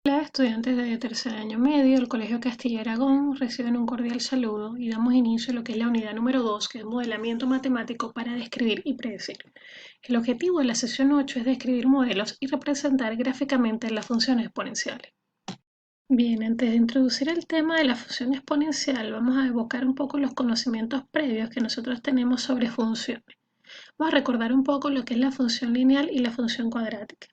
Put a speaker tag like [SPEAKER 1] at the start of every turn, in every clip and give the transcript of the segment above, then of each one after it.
[SPEAKER 1] Hola, estudiantes de tercer año medio del Colegio Castilla Aragón reciben un cordial saludo y damos inicio a lo que es la unidad número 2, que es modelamiento matemático para describir y predecir. El objetivo de la sesión 8 es describir modelos y representar gráficamente las funciones exponenciales. Bien, antes de introducir el tema de la función exponencial, vamos a evocar un poco los conocimientos previos que nosotros tenemos sobre funciones. Vamos a recordar un poco lo que es la función lineal y la función cuadrática.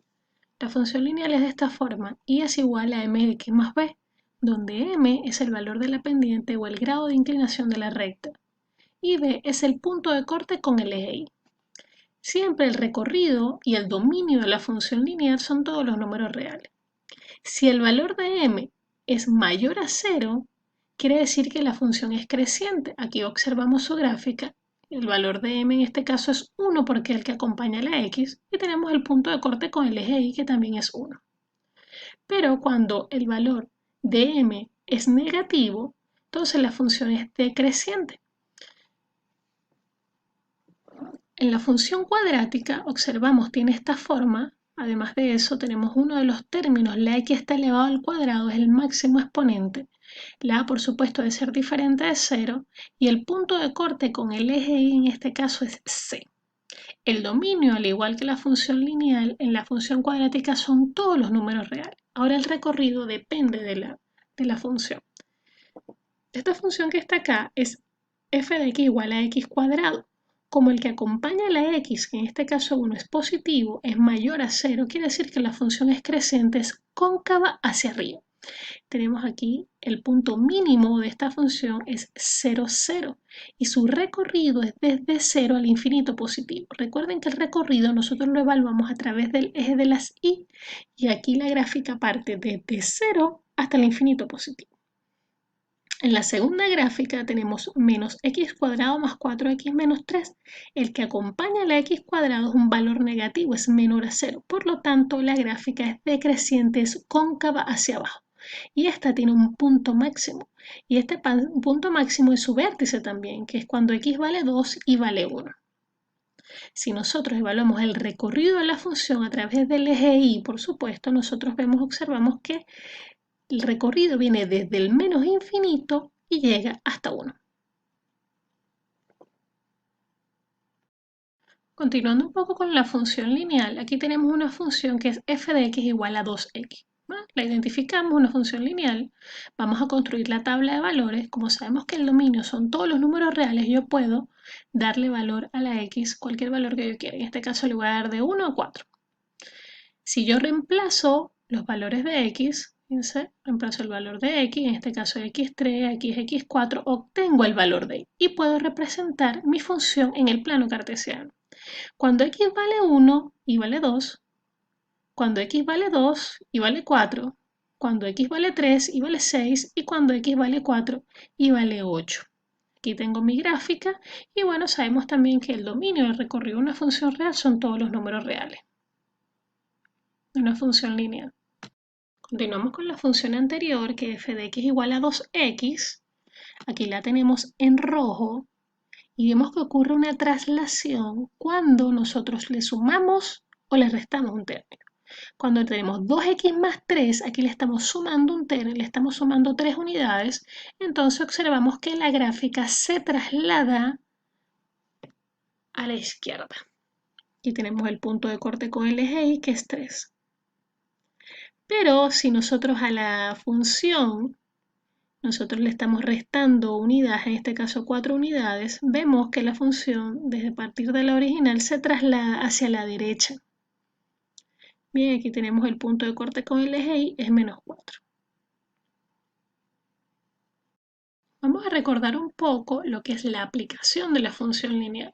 [SPEAKER 1] La función lineal es de esta forma: y es igual a m de x más b, donde m es el valor de la pendiente o el grado de inclinación de la recta, y b es el punto de corte con el eje y. Siempre el recorrido y el dominio de la función lineal son todos los números reales. Si el valor de m es mayor a 0, quiere decir que la función es creciente. Aquí observamos su gráfica. El valor de m en este caso es 1 porque es el que acompaña a la x, y tenemos el punto de corte con el eje y que también es 1. Pero cuando el valor de m es negativo, entonces la función es decreciente. En la función cuadrática observamos tiene esta forma. Además de eso, tenemos uno de los términos: la x está elevado al cuadrado es el máximo exponente. La a, por supuesto, debe ser diferente de 0, y el punto de corte con el eje y en este caso es c. El dominio, al igual que la función lineal, en la función cuadrática son todos los números reales. Ahora el recorrido depende de la función. Esta función que está acá es f de x igual a x cuadrado. Como el que acompaña a la x, que en este caso 1 es positivo, es mayor a 0, quiere decir que la función es creciente, es cóncava hacia arriba. Tenemos aquí el punto mínimo de esta función es 0, 0, y su recorrido es desde 0 al infinito positivo. Recuerden que el recorrido nosotros lo evaluamos a través del eje de las y aquí la gráfica parte desde 0 hasta el infinito positivo. En la segunda gráfica tenemos menos x cuadrado más 4x menos 3. El que acompaña a la x cuadrado es un valor negativo, es menor a 0. Por lo tanto, la gráfica es decreciente, es cóncava hacia abajo. Y esta tiene un punto máximo. Y este punto máximo es su vértice también, que es cuando x vale 2 y vale 1. Si nosotros evaluamos el recorrido de la función a través del eje y, por supuesto, nosotros observamos que el recorrido viene desde el menos infinito y llega hasta 1. Continuando un poco con la función lineal, aquí tenemos una función que es f de x igual a 2x. La identificamos, una función lineal. Vamos a construir la tabla de valores. Como sabemos que el dominio son todos los números reales, yo puedo darle valor a la x, cualquier valor que yo quiera. En este caso le voy a dar de 1 a 4. Si yo reemplazo los valores de x, fíjense, reemplazo el valor de x, en este caso x3, x4, obtengo el valor de y, y puedo representar mi función en el plano cartesiano. Cuando x vale 1 y vale 2, cuando x vale 2 y vale 4, cuando x vale 3 y vale 6, y cuando x vale 4 y vale 8. Aquí tengo mi gráfica, y bueno, sabemos también que el dominio del recorrido de una función real son todos los números reales de una función lineal. Continuamos con la función anterior, que f de x igual a 2x. Aquí la tenemos en rojo, y vemos que ocurre una traslación cuando nosotros le sumamos o le restamos un término. Cuando tenemos 2x más 3, aquí le estamos sumando un término, le estamos sumando 3 unidades, entonces observamos que la gráfica se traslada a la izquierda. Aquí tenemos el punto de corte con el eje y, que es 3. Pero si nosotros a la función nosotros le estamos restando unidades, en este caso 4 unidades, vemos que la función desde partir de la original se traslada hacia la derecha. Bien, aquí tenemos el punto de corte con el eje y es menos 4. Vamos a recordar un poco lo que es la aplicación de la función lineal,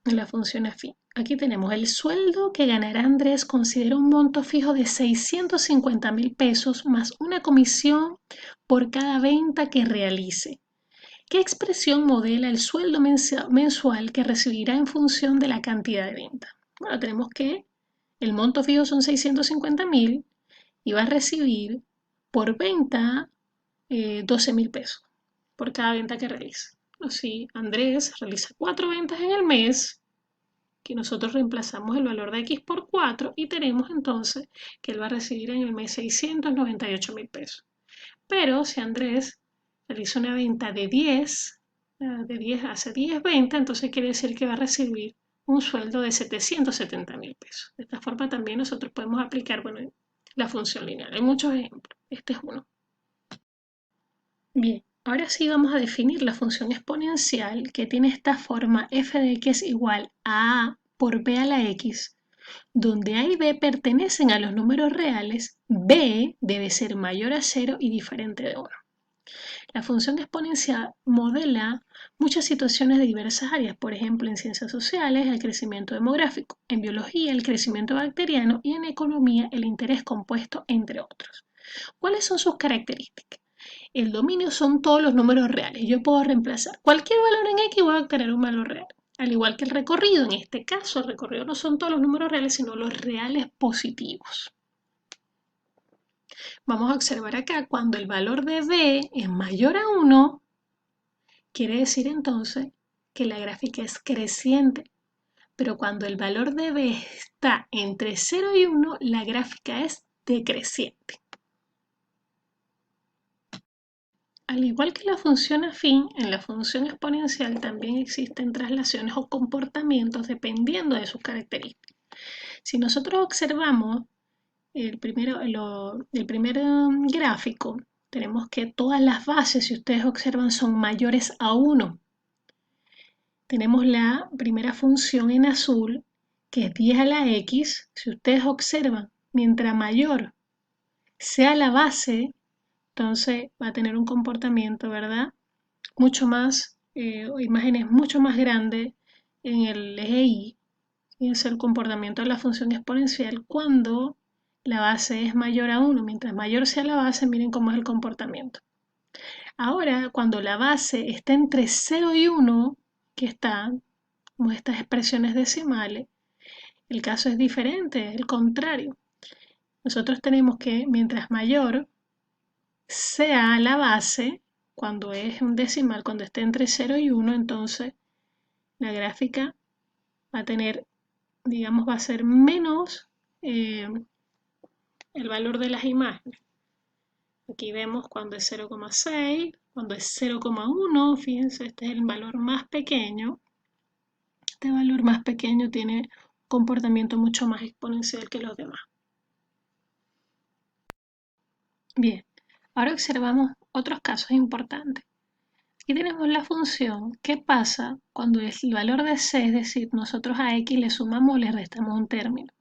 [SPEAKER 1] de la función afín. Aquí tenemos el sueldo que ganará Andrés, considera un monto fijo de 650.000 pesos más una comisión por cada venta que realice. ¿Qué expresión modela el sueldo mensual que recibirá en función de la cantidad de venta? Bueno, tenemos que el monto fijo son 650.000 y va a recibir por venta 12.000 pesos por cada venta que realiza. Si Andrés realiza 4 ventas en el mes, que nosotros reemplazamos el valor de x por 4 y tenemos entonces que él va a recibir en el mes 698.000 pesos. Pero si Andrés realiza una venta de 10, hace 10 ventas, entonces quiere decir que va a recibir un sueldo de 770.000 pesos. De esta forma también nosotros podemos aplicar, bueno, la función lineal. Hay muchos ejemplos, este es uno. Bien, ahora sí vamos a definir la función exponencial que tiene esta forma f de x igual a por b a la x, donde a y b pertenecen a los números reales, b debe ser mayor a 0 y diferente de 1. La función exponencial modela muchas situaciones de diversas áreas, por ejemplo, en ciencias sociales, el crecimiento demográfico, en biología, el crecimiento bacteriano y en economía, el interés compuesto, entre otros. ¿Cuáles son sus características? El dominio son todos los números reales. Yo puedo reemplazar cualquier valor en x y voy a obtener un valor real. Al igual que el recorrido, en este caso el recorrido no son todos los números reales, sino los reales positivos. Vamos a observar acá, cuando el valor de b es mayor a 1, quiere decir entonces que la gráfica es creciente. Pero cuando el valor de b está entre 0 y 1, la gráfica es decreciente. Al igual que la función afín, en la función exponencial también existen traslaciones o comportamientos dependiendo de sus características. Si nosotros observamos el primer gráfico, tenemos que todas las bases, si ustedes observan, son mayores a 1. Tenemos la primera función en azul, que es 10 a la x. Si ustedes observan, mientras mayor sea la base, entonces va a tener un comportamiento, ¿verdad? Mucho más, imágenes mucho más grandes en el eje Y, y es el comportamiento de la función exponencial cuando la base es mayor a 1. Mientras mayor sea la base, miren cómo es el comportamiento. Ahora, cuando la base está entre 0 y 1, que están como estas expresiones decimales, el caso es diferente, es el contrario. Nosotros tenemos que, mientras mayor sea la base, cuando es un decimal, cuando esté entre 0 y 1, entonces la gráfica va a tener, digamos, va a ser menos el valor de las imágenes. Aquí vemos cuando es 0,6, cuando es 0,1, fíjense, este es el valor más pequeño. Este valor más pequeño tiene un comportamiento mucho más exponencial que los demás. Bien, ahora observamos otros casos importantes. Aquí tenemos la función, ¿qué pasa cuando el valor de c, es decir, nosotros a x le sumamos o le restamos un término?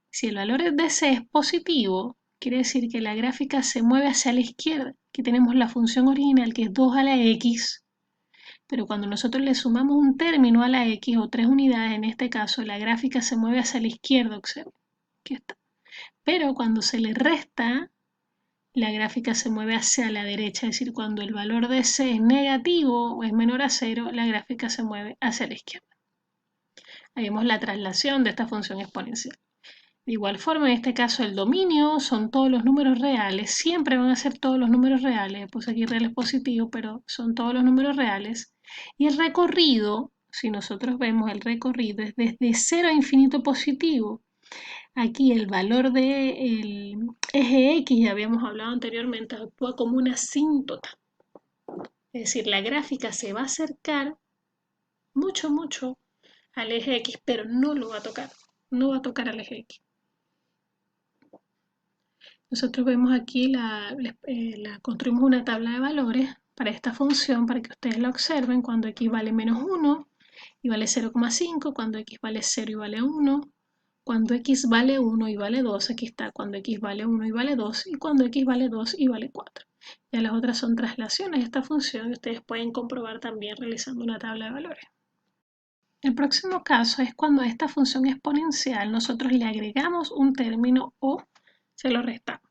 [SPEAKER 1] Si el valor de c es positivo, quiere decir que la gráfica se mueve hacia la izquierda. Aquí tenemos la función original que es 2 a la x, pero cuando nosotros le sumamos un término a la x o 3 unidades, en este caso la gráfica se mueve hacia la izquierda, observen. Aquí está. Pero cuando se le resta, la gráfica se mueve hacia la derecha, es decir, cuando el valor de c es negativo o es menor a 0, la gráfica se mueve hacia la izquierda. Ahí vemos la traslación de esta función exponencial. De igual forma, en este caso el dominio son todos los números reales, siempre van a ser todos los números reales, pues aquí reales positivos, pero son todos los números reales. Y el recorrido, si nosotros vemos el recorrido, es desde 0 a infinito positivo. Aquí el valor del eje X, ya habíamos hablado anteriormente, actúa como una asíntota. Es decir, la gráfica se va a acercar mucho al eje X, pero no lo va a tocar, no va a tocar al eje X. Nosotros vemos aquí, construimos una tabla de valores para esta función, para que ustedes la observen, cuando x vale menos 1 y vale 0,5, cuando x vale 0 y vale 1, cuando x vale 1 y vale 2, aquí está, cuando x vale 1 y vale 2, y cuando x vale 2 y vale 4. Ya las otras son traslaciones de esta función y ustedes pueden comprobar también realizando una tabla de valores. El próximo caso es cuando a esta función exponencial nosotros le agregamos un término o se lo restamos.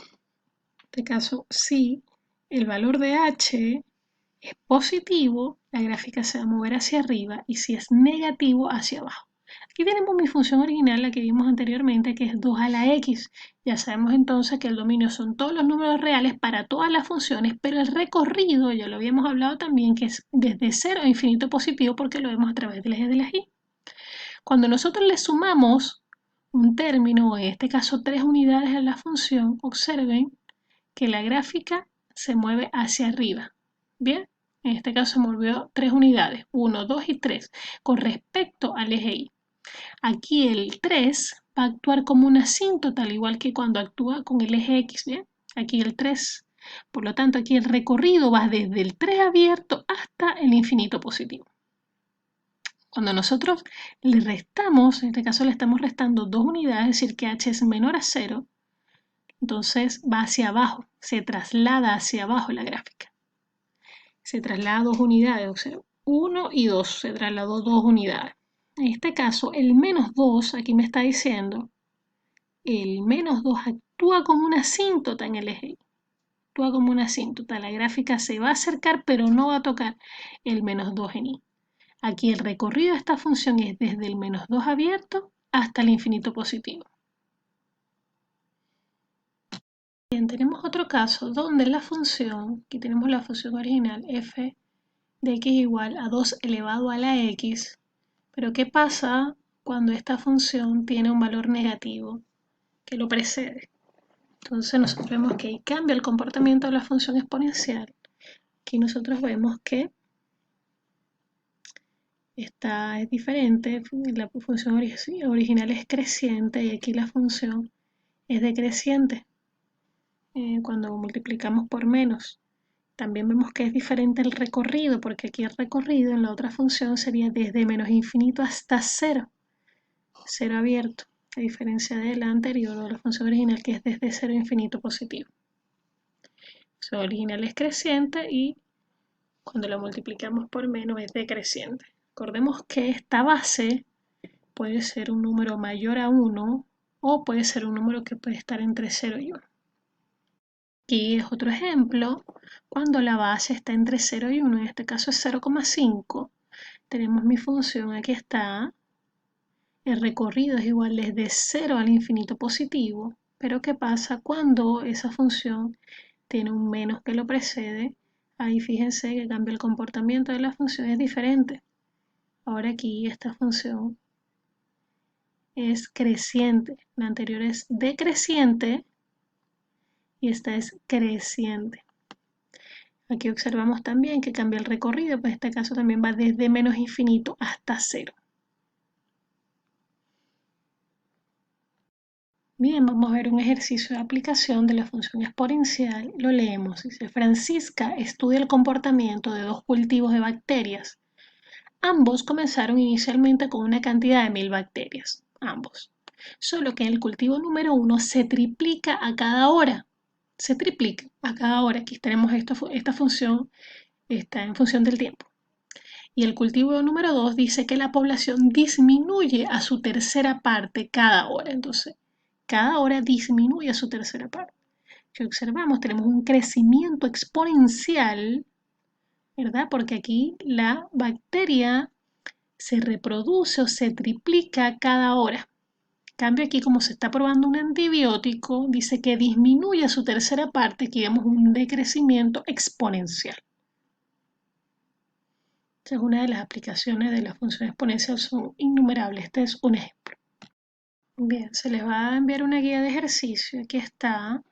[SPEAKER 1] En este caso, si el valor de h es positivo, la gráfica se va a mover hacia arriba, y si es negativo, hacia abajo. Aquí tenemos mi función original, la que vimos anteriormente, que es 2 a la x. Ya sabemos entonces que el dominio son todos los números reales para todas las funciones, pero el recorrido, ya lo habíamos hablado también, que es desde 0 a infinito positivo, porque lo vemos a través del eje de la y. Cuando nosotros le sumamos un término, o en este caso 3 unidades a la función, observen que la gráfica se mueve hacia arriba. Bien, en este caso se movió 3 unidades, 1, 2 y 3, con respecto al eje Y. Aquí el 3 va a actuar como una asíntota, al igual que cuando actúa con el eje X, ¿bien? Aquí el 3. Por lo tanto, aquí el recorrido va desde el 3 abierto hasta el infinito positivo. Cuando nosotros le restamos, en este caso le estamos restando 2 unidades, es decir, que h es menor a 0, entonces va hacia abajo, se traslada hacia abajo la gráfica. Se traslada 2 unidades, o sea, 1 y 2, se trasladó 2 unidades. En este caso, el menos 2, aquí me está diciendo, el menos 2 actúa como una asíntota en el eje Y. Actúa como una asíntota. La gráfica se va a acercar, pero no va a tocar el menos 2 en Y. Aquí el recorrido de esta función es desde el menos 2 abierto hasta el infinito positivo. Bien, tenemos otro caso donde la función, aquí tenemos la función original, f de x igual a 2 elevado a la x, pero ¿qué pasa cuando esta función tiene un valor negativo que lo precede? Entonces nosotros vemos que ahí cambia el comportamiento de la función exponencial. Aquí nosotros vemos que esta es diferente, la función original es creciente y aquí la función es decreciente cuando multiplicamos por menos. También vemos que es diferente el recorrido, porque aquí el recorrido en la otra función sería desde menos infinito hasta 0, 0 abierto, a diferencia de la anterior o de la función original que es desde 0 a infinito positivo. La función original es creciente y cuando la multiplicamos por menos es decreciente. Recordemos que esta base puede ser un número mayor a 1 o puede ser un número que puede estar entre 0 y 1. Aquí es otro ejemplo, cuando la base está entre 0 y 1, en este caso es 0,5, tenemos mi función, aquí está, el recorrido es igual desde 0 al infinito positivo, pero ¿qué pasa cuando esa función tiene un menos que lo precede? Ahí fíjense que cambia el comportamiento de la función, es diferente. Ahora aquí esta función es creciente, la anterior es decreciente y esta es creciente. Aquí observamos también que cambia el recorrido, pues en este caso también va desde menos infinito hasta 0. Bien, vamos a ver un ejercicio de aplicación de la función exponencial. Lo leemos. Dice, Francisca estudia el comportamiento de 2 cultivos de bacterias. Ambos comenzaron inicialmente con una cantidad de 1000 bacterias. Ambos. Solo que en el cultivo número 1 se triplica a cada hora. Se triplica a cada hora. Aquí tenemos esta función, está en función del tiempo. Y el cultivo número 2 dice que la población disminuye a su tercera parte cada hora. Entonces, cada hora disminuye a su tercera parte. Si observamos, tenemos un crecimiento exponencial, ¿verdad? Porque aquí la bacteria se reproduce o se triplica cada hora. En cambio, aquí como se está probando un antibiótico, dice que disminuye a su tercera parte, aquí vemos un decrecimiento exponencial. Esta es una de las aplicaciones de la función exponencial, son innumerables. Este es un ejemplo. Bien, se les va a enviar una guía de ejercicio. Aquí está,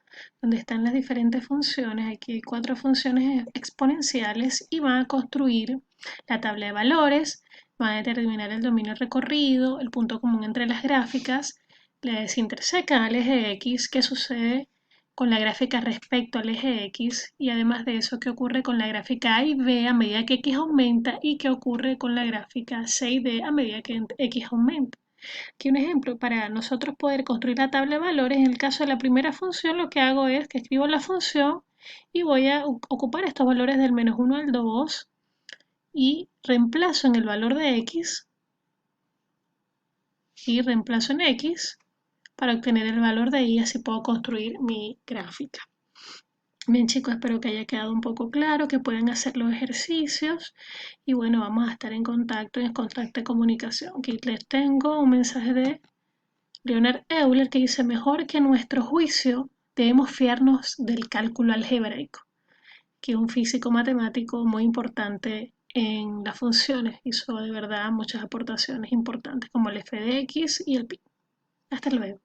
[SPEAKER 1] donde están las diferentes funciones. Aquí hay 4 funciones exponenciales y van a construir la tabla de valores, van a determinar el dominio recorrido, el punto común entre las gráficas, les intersecan al eje X, qué sucede con la gráfica respecto al eje X y además de eso, qué ocurre con la gráfica A y B a medida que X aumenta y qué ocurre con la gráfica C y D a medida que X aumenta. Aquí un ejemplo, para nosotros poder construir la tabla de valores, en el caso de la primera función, lo que hago es que escribo la función y voy a ocupar estos valores del menos 1 al 2 y reemplazo en el valor de x y reemplazo en x para obtener el valor de y, así puedo construir mi gráfica. Bien chicos, espero que haya quedado un poco claro, que puedan hacer los ejercicios y bueno, vamos a estar en constante comunicación. Aquí les tengo un mensaje de Leonard Euler que dice, mejor que nuestro juicio debemos fiarnos del cálculo algebraico, que es un físico matemático muy importante en las funciones. Hizo de verdad muchas aportaciones importantes como el f de x y el pi. Hasta luego.